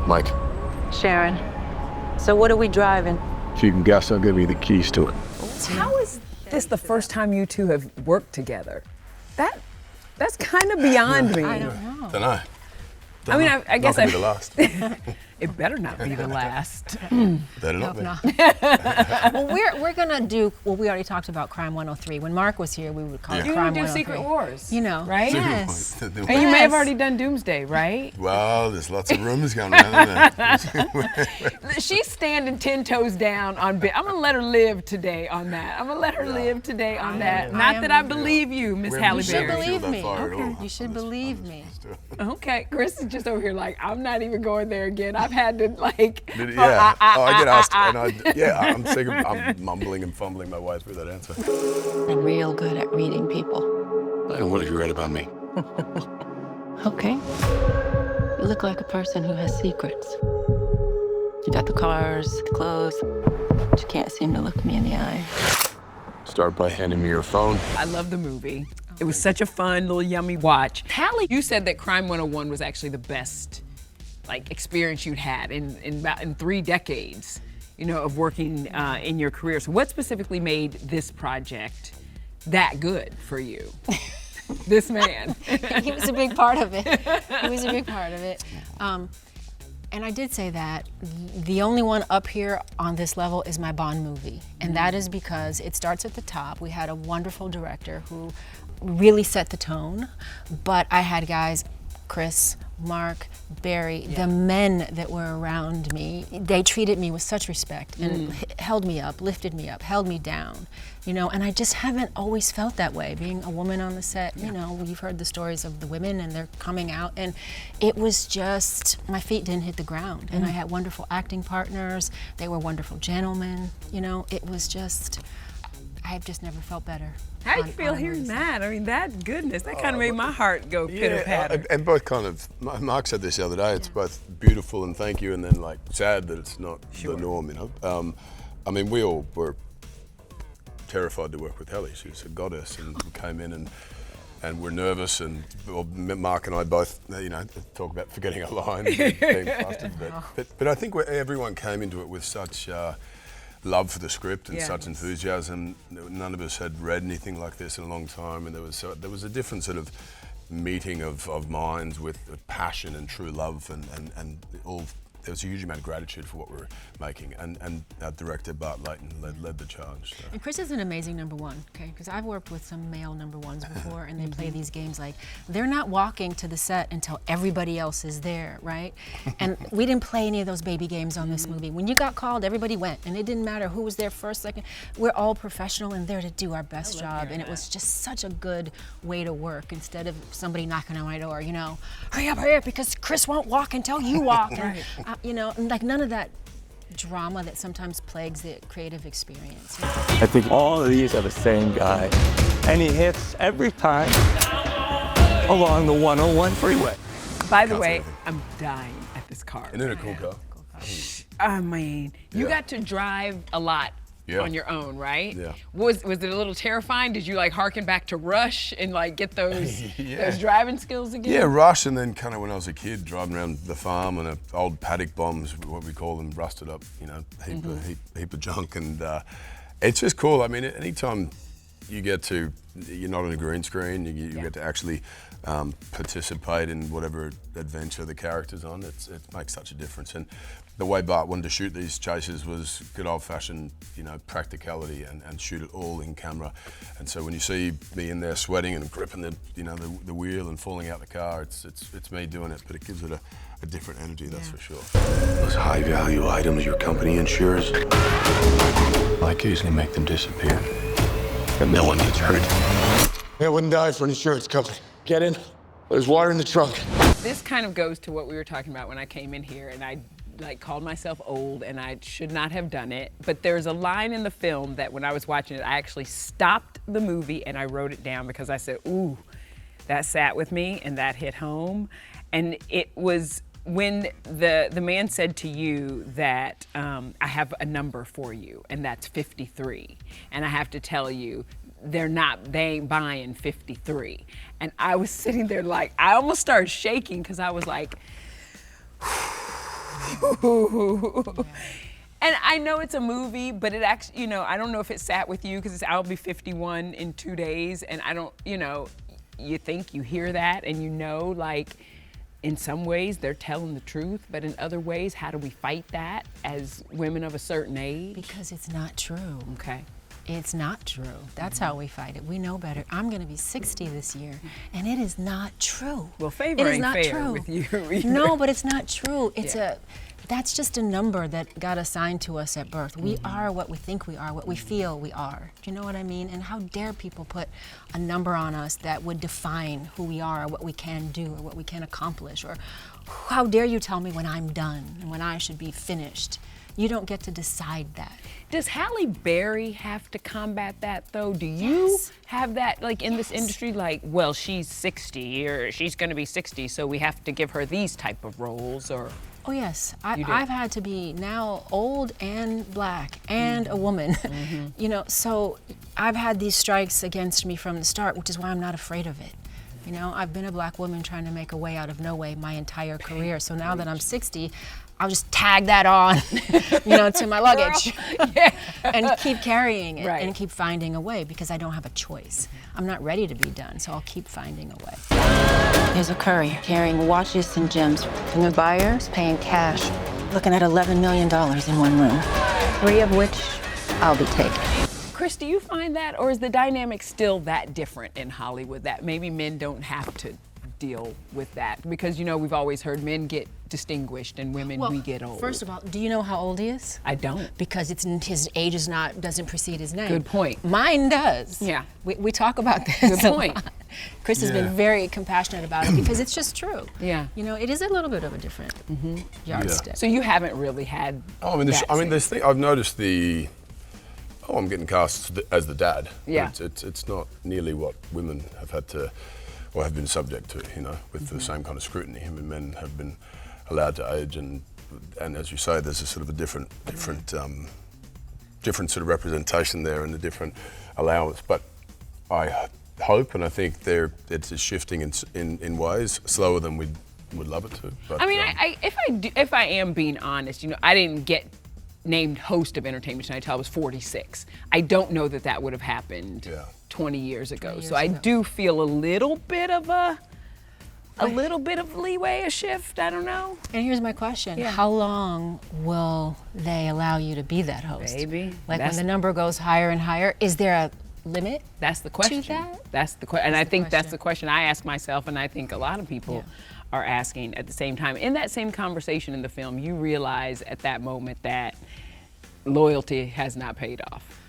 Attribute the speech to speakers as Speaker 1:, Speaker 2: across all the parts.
Speaker 1: Mike.
Speaker 2: Sharon. So what are we driving?
Speaker 1: If you can guess, I'll give you the keys to it.
Speaker 3: How is this the first time you two have worked together? That's kind of beyond me.
Speaker 2: I don't know.
Speaker 4: Don't know.
Speaker 3: I mean, I guess
Speaker 4: Not gonna be the last.
Speaker 3: it better not be the last.
Speaker 4: Better not be.
Speaker 5: Well, we're gonna do. Well, we already talked about Crime 103. When Mark was here, we would call it
Speaker 3: You
Speaker 5: Crime
Speaker 3: do
Speaker 5: 103.
Speaker 3: Secret Wars,
Speaker 5: You know,
Speaker 3: right?
Speaker 5: Yes.
Speaker 3: And you may have already done Doomsday, right?
Speaker 4: Well, there's lots of rumors going around.
Speaker 3: She's standing 10 toes down on I'm gonna let her live today on that. I'm gonna let her live today on that. Not that I believe you, Miss Halle
Speaker 5: You should
Speaker 3: Berry.
Speaker 5: believe
Speaker 4: that
Speaker 5: me.
Speaker 4: far at all.
Speaker 5: You should believe me.
Speaker 3: Okay, Chris is just over here like, I'm not even going there again. I've had to like.
Speaker 4: Yeah. I get asked, and I'm sick of. I'm mumbling and fumbling my way through that answer.
Speaker 2: I'm real good at reading people.
Speaker 1: And what have you read about me?
Speaker 2: Okay. You look like a person who has secrets. You got the cars, the clothes, but you can't seem to look me in the eye.
Speaker 1: Start by handing me your phone.
Speaker 3: I love the movie. It was such a fun little yummy watch. Halle, you said that Crime 101 was actually the best experience you'd had in 3 decades, of working in your career. So what specifically made this project that good for you? This man.
Speaker 5: He was a big part of it. He was a big part of it. And I did say that the only one up here on this level is my Bond movie. And that is because it starts at the top. We had a wonderful director who really set the tone, but I had guys, Chris, Mark, Barry, the men that were around me, they treated me with such respect and held me up, lifted me up, held me down, and I just haven't always felt that way. Being a woman on the set, you've heard the stories of the women and they're coming out, and it was just, my feet didn't hit the ground. And I had wonderful acting partners, they were wonderful gentlemen, it was just, I've just never felt better.
Speaker 3: How do you feel hearing that? I mean, that goodness, that kind of made my heart go pitter-patter.
Speaker 4: And both kind of, Mark said this the other day, it's both beautiful and thank you, and then sad that it's not the norm, I mean, we all were terrified to work with Halle. She was a goddess, and we came in and we're nervous, and Mark and I both, talk about forgetting a line and being flustered. But I think everyone came into it with such love for the script and such enthusiasm. None of us had read anything like this in a long time, and there was a different sort of meeting of minds with passion and true love, and all. There was a huge amount of gratitude for what we were making, and our director Bart Layton led the charge. So.
Speaker 5: And Chris is an amazing number one, okay? Because I've worked with some male number ones before, and they play these games like they're not walking to the set until everybody else is there, right? And we didn't play any of those baby games on this movie. When you got called, everybody went, and it didn't matter who was there first, second. We're all professional and there to do our best job, and it was just such a good way to work instead of somebody knocking on my door, hurry up, because Chris won't walk until you walk.
Speaker 3: Right.
Speaker 5: And none of that drama that sometimes plagues the creative experience.
Speaker 6: I think all of these are the same guy, and he hits every time along the 101 freeway.
Speaker 3: By the way, I'm dying at this car.
Speaker 4: Isn't it a cool car?
Speaker 3: I mean, you got to drive a lot on your own, right?
Speaker 4: Yeah.
Speaker 3: Was it a little terrifying? Did you harken back to Rush and get those those driving skills again?
Speaker 4: Yeah, Rush, and then kind of when I was a kid, driving around the farm on old paddock bombs, what we call them, rusted up, heap of junk, and it's just cool. I mean, anytime you get to, you're not on a green screen, you get to actually participate in whatever adventure the character's on, it makes such a difference. And the way Bart wanted to shoot these chases was good old-fashioned, practicality and shoot it all in camera. And so when you see me in there sweating and gripping the wheel and falling out the car, it's me doing it, but it gives it a different energy, that's for sure.
Speaker 1: Those high-value items your company insures, I occasionally make them disappear, but no one gets hurt.
Speaker 6: I wouldn't die for an insurance company. Get in. There's water in the trunk.
Speaker 3: This kind of goes to what we were talking about when I came in here, and I called myself old, and I should not have done it. But there's a line in the film that when I was watching it, I actually stopped the movie and I wrote it down because I said, ooh, that sat with me and that hit home. And it was when the man said to you that I have a number for you, and that's 53. And I have to tell you, they ain't buying 53. And I was sitting there I almost started shaking because I was like, Ooh. And I know it's a movie, but it actually, I don't know if it sat with you because I'll be 51 in 2 days, and I don't, you think you hear that and like, in some ways they're telling the truth, but in other ways, how do we fight that as women of a certain age?
Speaker 5: Because it's not true.
Speaker 3: Okay.
Speaker 5: It's not true. That's how we fight it. We know better. I'm going to be 60 this year, and it is not true.
Speaker 3: Well, favor
Speaker 5: it is
Speaker 3: ain't
Speaker 5: not
Speaker 3: fair
Speaker 5: true.
Speaker 3: with you either.
Speaker 5: No, but it's not true. That's just a number that got assigned to us at birth. We are what we think we are, what we feel we are. Do you know what I mean? And how dare people put a number on us that would define who we are, or what we can do, or what we can accomplish, or how dare you tell me when I'm done and when I should be finished? You don't get to decide that.
Speaker 3: Does Halle Berry have to combat that, though? Do you have that, like, in this industry? Like, well, she's 60, or she's going to be 60, so we have to give her these type of roles, or...
Speaker 5: Oh, yes. I've had to be now old and black and a woman. So I've had these strikes against me from the start, which is why I'm not afraid of it. I've been a black woman trying to make a way out of no way my entire career. So now that I'm 60, I'll just tag that on, to my luggage and keep carrying it and keep finding a way, because I don't have a choice. I'm not ready to be done, so I'll keep finding a way.
Speaker 2: Here's a courier carrying watches and gems. And the buyer's paying cash. Looking at $11 million in one room, 3 of which I'll be taking.
Speaker 3: Chris, do you find that, or is the dynamic still that different in Hollywood that maybe men don't have to deal with that? Because, we've always heard men get distinguished and women, we get old.
Speaker 5: First of all, do you know how old he is?
Speaker 3: I don't.
Speaker 5: Because his age doesn't precede his name.
Speaker 3: Good point.
Speaker 5: Mine does.
Speaker 3: Yeah.
Speaker 5: We talk about this.
Speaker 3: Good point.
Speaker 5: Chris has been very compassionate about it because it's just true.
Speaker 3: Yeah.
Speaker 5: It is a little bit of a different yardstick.
Speaker 3: So you haven't really had
Speaker 4: this thing, I've noticed I'm getting cast as the dad.
Speaker 3: Yeah.
Speaker 4: It's not nearly what women have had to, or have been subject to, with the same kind of scrutiny. I mean, men have been allowed to age, and as you say, there's a sort of a different sort of representation there, and a different allowance. But I hope, and I think it's shifting in ways slower than we'd love it to. But,
Speaker 3: if I am being honest, I didn't get named host of Entertainment Tonight until I was 46. I don't know that would have happened 20 years ago. So I do feel a little bit of leeway, a shift, I don't know.
Speaker 5: And here's my question. How long will they allow you to be that host?
Speaker 3: Baby.
Speaker 5: Like when the number goes higher and higher, is there a limit?
Speaker 3: That's the question.
Speaker 5: To that?
Speaker 3: That's the question. And I think that's the question I ask myself, and I think a lot of people are asking at the same time. In that same conversation in the film, you realize at that moment that loyalty has not paid off.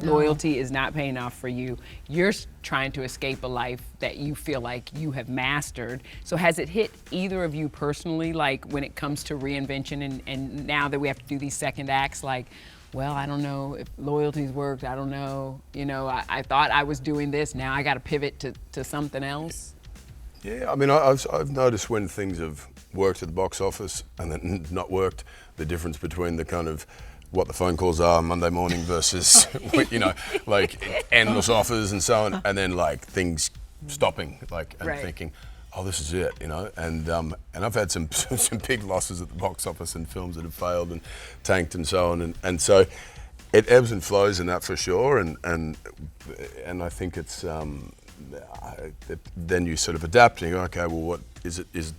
Speaker 3: No. Loyalty is not paying off for you. You're trying to escape a life that you feel like you have mastered. So has it hit either of you personally, like when it comes to reinvention and now that we have to do these second acts, like, well, I don't know if loyalty's worked, I don't know. I thought I was doing this, now I got to pivot to something else?
Speaker 4: Yeah, I mean, I've noticed when things have worked at the box office and then not worked, the difference between the kind of what the phone calls are Monday morning versus, like endless offers and so on, and then like things stopping, and thinking, oh, this is it, and I've had some big losses at the box office and films that have failed and tanked and so on, and so it ebbs and flows in that for sure, and I think it's then you sort of adapt and you go, okay, well, what is it? Is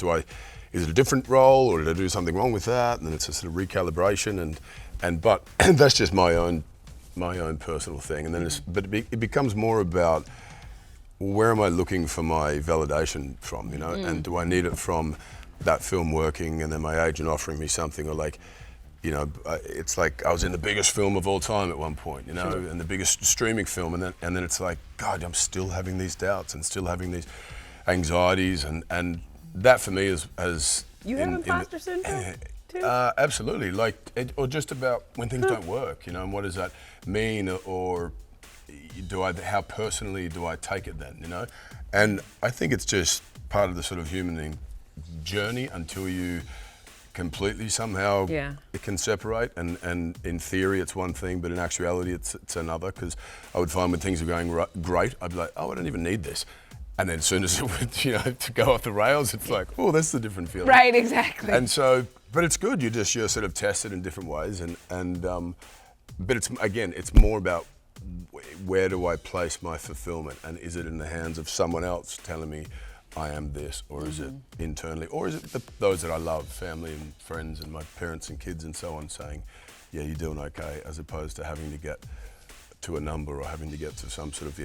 Speaker 4: it a different role, or did I do something wrong with that? And then it's a sort of recalibration, but that's just my own personal thing. And then it becomes more about where am I looking for my validation from, and do I need it from that film working and then my agent offering me something, or it's like I was in the biggest film of all time at one point, and the biggest streaming film, and then it's like, God, I'm still having these doubts and still having these anxieties, and that for me is
Speaker 3: you have imposter syndrome too?
Speaker 4: Absolutely, or just about when things don't work, and what does that mean, or how personally do I take it then, And I think it's just part of the sort of human journey until you completely somehow it can separate, and in theory it's one thing, but in actuality it's another, because I would find when things are going great, I'd be like, oh, I don't even need this. And then as soon as it would, to go off the rails, it's like, oh, that's the different feeling.
Speaker 3: Right, exactly.
Speaker 4: And so But it's good. You're sort of tested in different ways, but it's more about where do I place my fulfillment, and is it in the hands of someone else telling me I am this, or is it internally, or is it those that I love, family and friends and my parents and kids and so on, saying, yeah, you're doing okay, as opposed to having to get to a number or having to get to some sort of,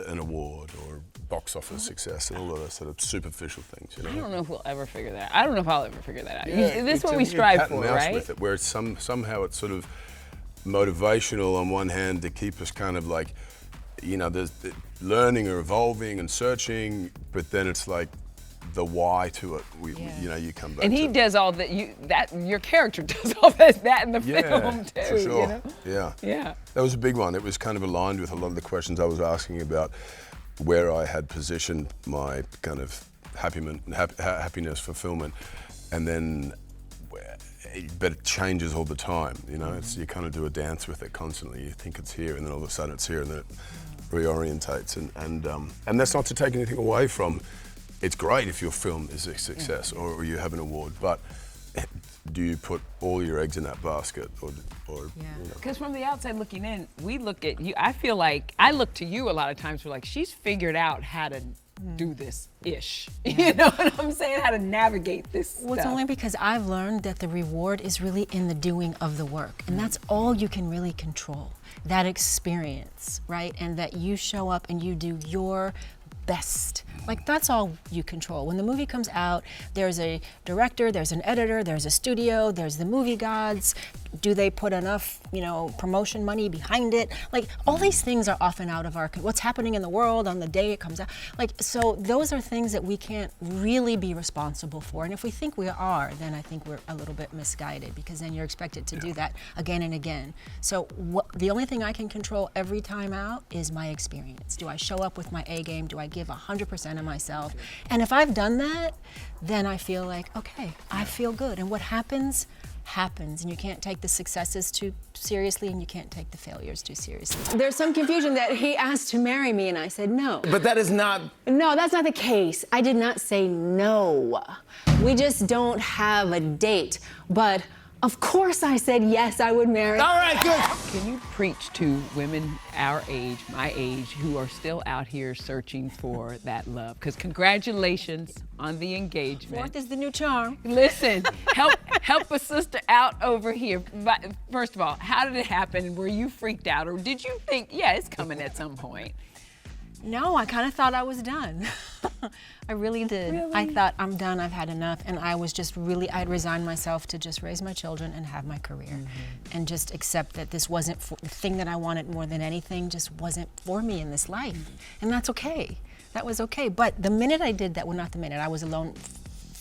Speaker 4: an award or box office success and all of those sort of superficial things,
Speaker 3: I don't know if we'll ever figure that out. I don't know if I'll ever figure that out.
Speaker 4: Yeah,
Speaker 3: This is what we strive for, right?
Speaker 4: With it, where somehow it's sort of motivational on one hand to keep us kind of like, there's learning or evolving and searching, but then it's like the why to it. You come back.
Speaker 3: And he
Speaker 4: to
Speaker 3: does all that. Your character does all that in the film too.
Speaker 4: For sure.
Speaker 3: Yeah.
Speaker 4: That was a big one. It was kind of aligned with a lot of the questions I was asking about where I had positioned my kind of happiness, fulfillment, and then. But it changes all the time, you kind of do a dance with it constantly. You think it's here, and then all of a sudden it's here, and then it reorientates. And that's not to take anything away from. It's great if your film is a success or you have an award, but do you put all your eggs in that basket, or?
Speaker 3: Because from the outside looking in, we look at you. I feel like I look to you a lot of times. We're like, she's figured out how to do this ish. You know what I'm saying? How to navigate this
Speaker 5: Well, it's
Speaker 3: stuff.
Speaker 5: only because I've learned that the reward is really in the doing of the work. And that's all you can really control, that experience, right? And that you show up and you do your best. Like, that's all you control. When the movie comes out, there's a director, there's an editor, there's a studio, there's the movie gods. Do they put enough, promotion money behind it? Like, all these things are often out of our, what's happening in the world on the day it comes out. Like, so those are things that we can't really be responsible for. And if we think we are, then I think we're a little bit misguided, because then you're expected to do that again and again. So the only thing I can control every time out is my experience. Do I show up with my A game? Do I give 100% of myself? And if I've done that, then I feel like, okay, I feel good. And what happens, and you can't take the successes too seriously, and you can't take the failures too seriously.
Speaker 7: There's some confusion that he asked to marry me, and I said no.
Speaker 8: But that is not...
Speaker 7: No, that's not the case. I did not say no. We just don't have a date. But of course I said yes, I would marry.
Speaker 8: All right, good.
Speaker 3: Can you preach to women our age, my age, who are still out here searching for that love? Because congratulations on the engagement.
Speaker 5: Fourth is the new charm.
Speaker 3: Listen, help a sister out over here. But first of all, how did it happen? Were you freaked out, or did you think, yeah, it's coming at some point?
Speaker 5: No, I kind of thought I was done. I really did.
Speaker 3: Really?
Speaker 5: I thought, I'm done, I've had enough. And I was just really, I'd resigned myself to just raise my children and have my career. And just accept that this wasn't the thing that I wanted more than anything, just wasn't for me in this life. And that's okay. That was okay. But the minute I did that, well, not the minute, I was alone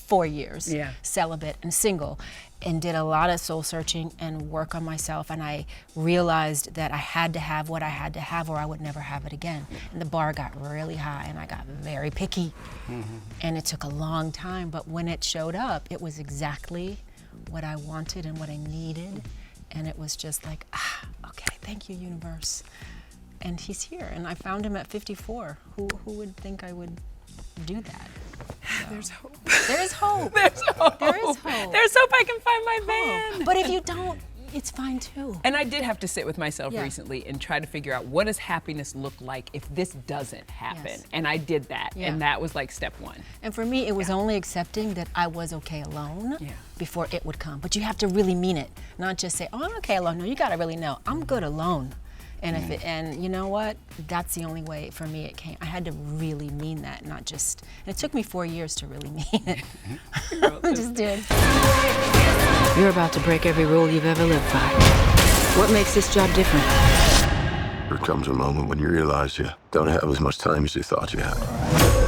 Speaker 5: 4 years, celibate and single, and did a lot of soul searching and work on myself, and I realized that I had to have what I had to have, or I would never have it again. And the bar got really high, and I got very picky, and it took a long time, but when it showed up, it was exactly what I wanted and what I needed, and it was just like, okay, thank you, universe. And he's here, and I found him at 54. Who would think I would do that? So.
Speaker 3: There's hope.
Speaker 5: There is hope.
Speaker 3: There's hope.
Speaker 5: There is hope.
Speaker 3: There's hope I can find my man.
Speaker 5: But if you don't, it's fine too.
Speaker 3: And I did have to sit with myself recently and try to figure out, what does happiness look like if this doesn't happen?
Speaker 5: Yes.
Speaker 3: And I did that, and that was like step one.
Speaker 5: And for me, it was only accepting that I was okay alone before it would come. But you have to really mean it, not just say, oh, I'm okay alone. No, you gotta really know, I'm good alone. And if it, and you know what? That's the only way for me it came. I had to really mean that, not just. And it took me 4 years to really mean it. I just did.
Speaker 2: You're about to break every rule you've ever lived by. What makes this job different?
Speaker 1: There comes a moment when you realize you don't have as much time as you thought you had.